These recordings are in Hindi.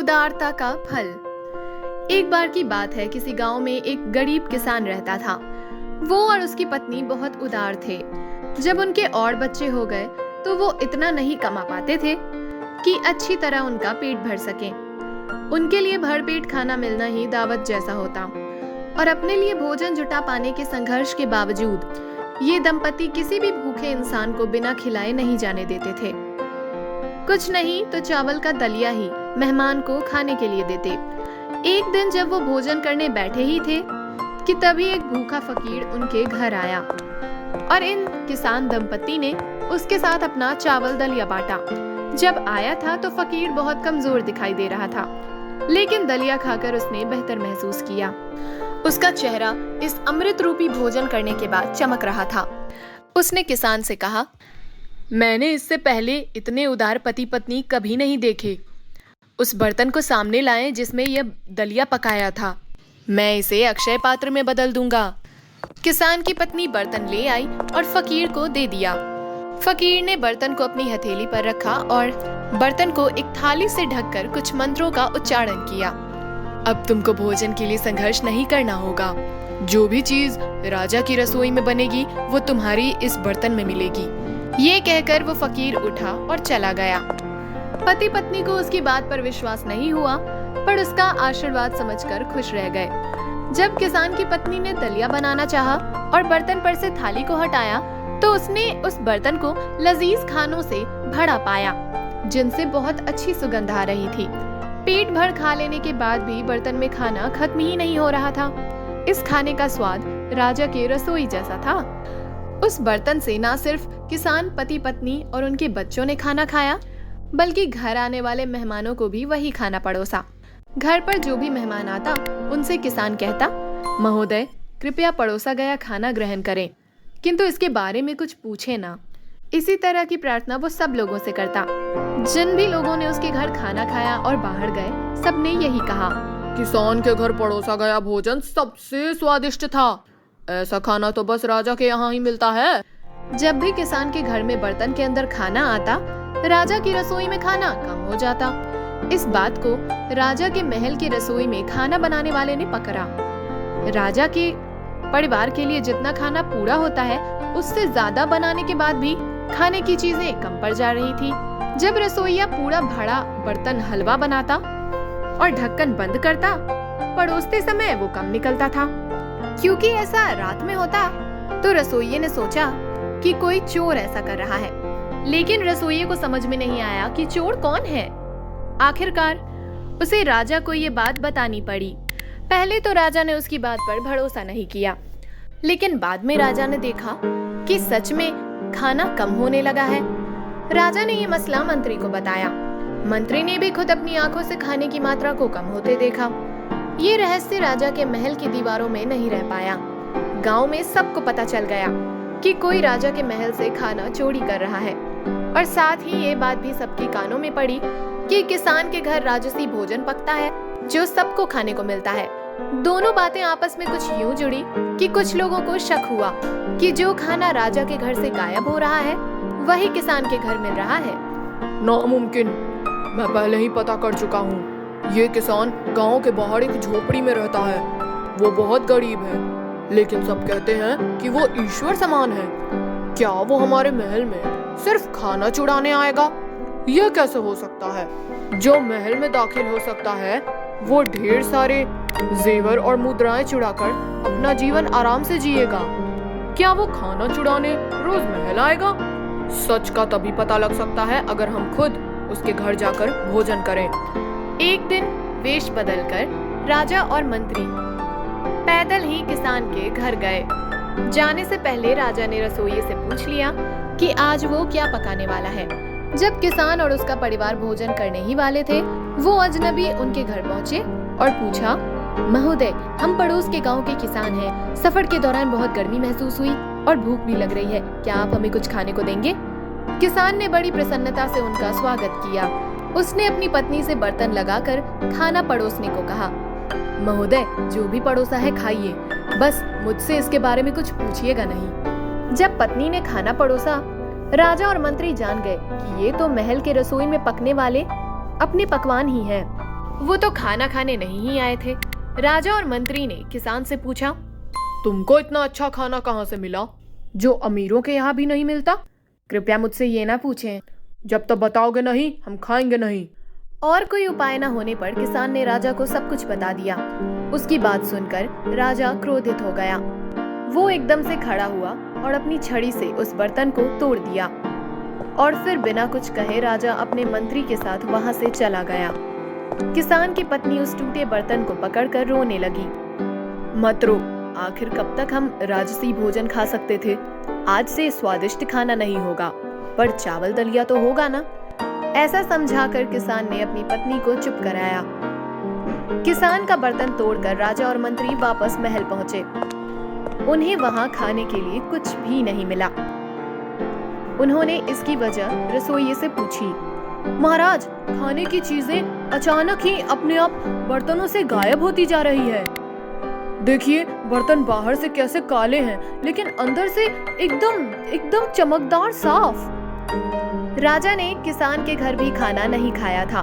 उदारता का फल। एक बार की बात है, किसी गांव में एक गरीब किसान रहता था। वो और उसकी पत्नी बहुत उदार थे। जब उनके और बच्चे हो गए तो वो इतना नहीं कमा पाते थे कि अच्छी तरह उनका पेट भर सके। उनके लिए भरपेट खाना मिलना ही दावत जैसा होता, और अपने लिए भोजन जुटा पाने के संघर्ष के बावजूद ये दंपति किसी भी भूखे इंसान को बिना खिलाए नहीं जाने देते थे। कुछ नहीं तो चावल का दलिया ही मेहमान को खाने के लिए देते। एक दिन जब वो भोजन करने बैठे ही थे कि तभी एक भूखा फकीर उनके घर आया और इन किसान दंपति ने उसके साथ अपना चावल दलिया बांटा। जब आया था तो फकीर बहुत कमजोर दिखाई दे रहा था, लेकिन दलिया खाकर उसने बेहतर महसूस किया। उसका चेहरा इस अमृत रूपी भोजन करने के बाद चमक रहा था। उसने किसान से कहा, मैंने इससे पहले इतने उदार पति पत्नी कभी नहीं देखे। उस बर्तन को सामने लाएं जिसमें यह दलिया पकाया था। मैं इसे अक्षय पात्र में बदल दूंगा। किसान की पत्नी बर्तन ले आई और फकीर को दे दिया। फकीर ने बर्तन को अपनी हथेली पर रखा और बर्तन को एक थाली से ढककर कुछ मंत्रों का उच्चारण किया। अब तुमको भोजन के लिए संघर्ष नहीं करना होगा। जो भी चीज राजा की रसोई में बनेगी वो तुम्हारी इस बर्तन में मिलेगी। ये कहकर वो फकीर उठा और चला गया। पति पत्नी को उसकी बात पर विश्वास नहीं हुआ, पर उसका आशीर्वाद समझकर खुश रह गए। जब किसान की पत्नी ने दलिया बनाना चाहा और बर्तन पर से थाली को हटाया तो उसने उस बर्तन को लजीज खानों से भरा पाया, जिनसे बहुत अच्छी सुगंध आ रही थी। पेट भर खा लेने के बाद भी बर्तन में खाना खत्म ही नहीं हो रहा था। इस खाने का स्वाद राजा के रसोई जैसा था। उस बर्तन से ना सिर्फ किसान पति पत्नी और उनके बच्चों ने खाना खाया, बल्कि घर आने वाले मेहमानों को भी वही खाना परोसा। घर पर जो भी मेहमान आता उनसे किसान कहता, महोदय कृपया परोसा गया खाना ग्रहण करें, किंतु इसके बारे में कुछ पूछे ना। इसी तरह की प्रार्थना वो सब लोगों से करता। जिन भी लोगों ने उसके घर खाना खाया और बाहर गए, सबने यही कहा, किसान के घर परोसा गया भोजन सबसे स्वादिष्ट था। ऐसा खाना तो बस राजा के यहाँ ही मिलता है। जब भी किसान के घर में बर्तन के अंदर खाना आता, राजा की रसोई में खाना कम हो जाता। इस बात को राजा के महल की रसोई में खाना बनाने वाले ने पकड़ा। राजा के परिवार के लिए जितना खाना पूरा होता है, उससे ज्यादा बनाने के बाद भी खाने की चीजें कम पड़ जा रही थी। जब रसोइया पूरा भरा बर्तन हलवा बनाता और ढक्कन बंद करता, परोसते समय वो कम निकलता था। क्योंकि ऐसा रात में होता, तो रसोइये ने सोचा कि कोई चोर ऐसा कर रहा है, लेकिन रसोइये को समझ में नहीं आया कि चोर कौन है। आखिरकार उसे राजा को ये बात बतानी पड़ी। पहले तो राजा ने उसकी बात पर भरोसा नहीं किया, लेकिन बाद में राजा ने देखा कि सच में खाना कम होने लगा है। राजा ने ये मसला मंत्री को बताया। मंत्री ने भी खुद अपनी आंखों से खाने की मात्रा को कम होते देखा। ये रहस्य राजा के महल की दीवारों में नहीं रह पाया। गांव में सबको पता चल गया कि कोई राजा के महल से खाना चोरी कर रहा है, और साथ ही ये बात भी सबके कानों में पड़ी कि किसान के घर राजसी भोजन पकता है जो सबको खाने को मिलता है। दोनों बातें आपस में कुछ यूं जुड़ी कि कुछ लोगों को शक हुआ कि जो खाना राजा के घर से गायब हो रहा है वही किसान के घर मिल रहा है। नामुमकिन, मैं पहले ही पता कर चुका हूँ। ये किसान गांव के बाहर एक झोपड़ी में रहता है। वो बहुत गरीब है, लेकिन सब कहते हैं कि वो ईश्वर समान है। क्या वो हमारे महल में सिर्फ खाना चुराने आएगा? यह कैसे हो सकता है? जो महल में दाखिल हो सकता है वो ढेर सारे जेवर और मुद्राएं चुराकर अपना जीवन आराम से जिएगा। क्या वो खाना चुराने रोज महल आएगा? सच का तभी पता लग सकता है अगर हम खुद उसके घर जाकर भोजन करें। एक दिन वेश बदलकर राजा और मंत्री पैदल ही किसान के घर गए। जाने से पहले राजा ने रसोइये से पूछ लिया कि आज वो क्या पकाने वाला है। जब किसान और उसका परिवार भोजन करने ही वाले थे, वो अजनबी उनके घर पहुँचे और पूछा, महोदय हम पड़ोस के गांव के किसान हैं। सफर के दौरान बहुत गर्मी महसूस हुई और भूख भी लग रही है। क्या आप हमें कुछ खाने को देंगे? किसान ने बड़ी प्रसन्नता से उनका स्वागत किया। उसने अपनी पत्नी से बर्तन लगाकर खाना परोसने को कहा। महोदय जो भी परोसा है खाइए, बस मुझसे इसके बारे में कुछ पूछिएगा नहीं। जब पत्नी ने खाना परोसा, राजा और मंत्री जान गए कि ये तो महल के रसोई में पकने वाले अपने पकवान ही हैं। वो तो खाना खाने नहीं ही आए थे। राजा और मंत्री ने किसान से पूछा, तुमको इतना अच्छा खाना कहाँ से मिला जो अमीरों के यहाँ भी नहीं मिलता? कृपया मुझसे ये ना पूछें। जब तक बताओगे नहीं हम खाएंगे नहीं। और कोई उपाय न होने पर किसान ने राजा को सब कुछ बता दिया। उसकी बात सुनकर राजा क्रोधित हो गया। वो एकदम से खड़ा हुआ और अपनी छड़ी से उस बर्तन को तोड़ दिया और फिर बिना कुछ कहे राजा अपने मंत्री के साथ वहां से चला गया। किसान की पत्नी उस टूटे बर्तन को पकड़कर रोने लगी। मत रो, आखिर कब तक हम राजसी भोजन खा सकते थे? आज से स्वादिष्ट खाना नहीं होगा, पर चावल दलिया तो होगा ना। ऐसा समझाकर किसान ने अपनी पत्नी को चुप कराया। किसान का बर्तन तोड़कर राजा और मंत्री वापस महल पहुंचे। उन्हें वहां खाने के लिए कुछ भी नहीं मिला। उन्होंने इसकी वजह रसोइये से पूछी। महाराज, खाने की चीजें अचानक ही अपने आप बर्तनों से गायब होती जा रही है। देखिए, बर्तन बाहर से कैसे काले हैं, लेकिन अंदर से एकदम चमकदार साफ। राजा ने किसान के घर भी खाना नहीं खाया था।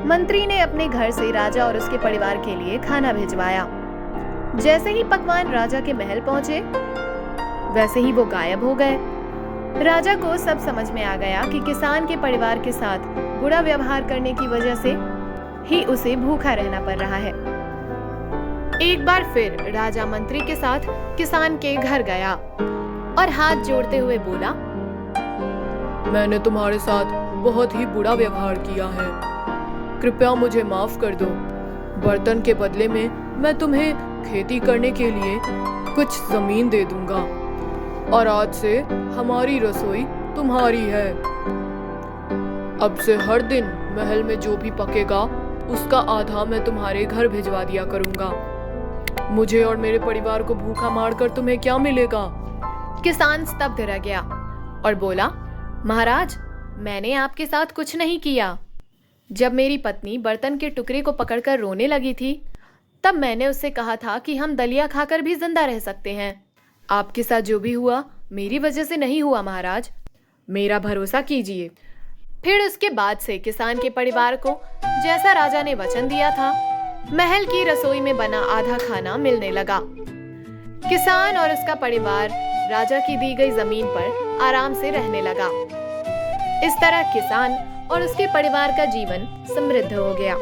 मंत्री ने अपने घर से राजा और उसके परिवार के लिए खाना भिजवाया। जैसे ही पकवान राजा के महल पहुंचे, वैसे ही वो गायब हो गए। राजा को सब समझ में आ गया कि किसान के परिवार के साथ बुरा व्यवहार करने की वजह से ही उसे भूखा रहना पड़ रहा है। एक बार फिर राजा मंत्री के साथ किसान के घर गया और हाथ जोड़ते हुए बोला, मैंने तुम्हारे साथ बहुत ही बुरा व्यवहार किया है। कृपया मुझे माफ कर दो। बर्तन के बदले में मैं तुम्हें खेती करने के लिए कुछ जमीन दे दूंगा और आज से हमारी रसोई तुम्हारी है। अब से हर दिन महल में जो भी पकेगा उसका आधा मैं तुम्हारे घर भिजवा दिया करूंगा। मुझे और मेरे परिवार को भूखा मारकर तुम्हें क्या मिलेगा? किसान स्तब्ध रह गया और बोला, महाराज, मैंने आपके साथ कुछ नहीं किया। जब मेरी पत्नी बर्तन के टुकड़े को पकड़कर रोने लगी थी, तब मैंने उससे कहा था कि हम दलिया खाकर भी जिंदा रह सकते हैं। आपके साथ जो भी हुआ मेरी वजह से नहीं हुआ महाराज, मेरा भरोसा कीजिए। फिर उसके बाद से किसान के परिवार को जैसा राजा ने वचन दिया था, महल की रसोई में बना आधा खाना मिलने लगा। किसान और उसका परिवार राजा की दी गई जमीन पर आराम से रहने लगा। इस तरह किसान और उसके परिवार का जीवन समृद्ध हो गया।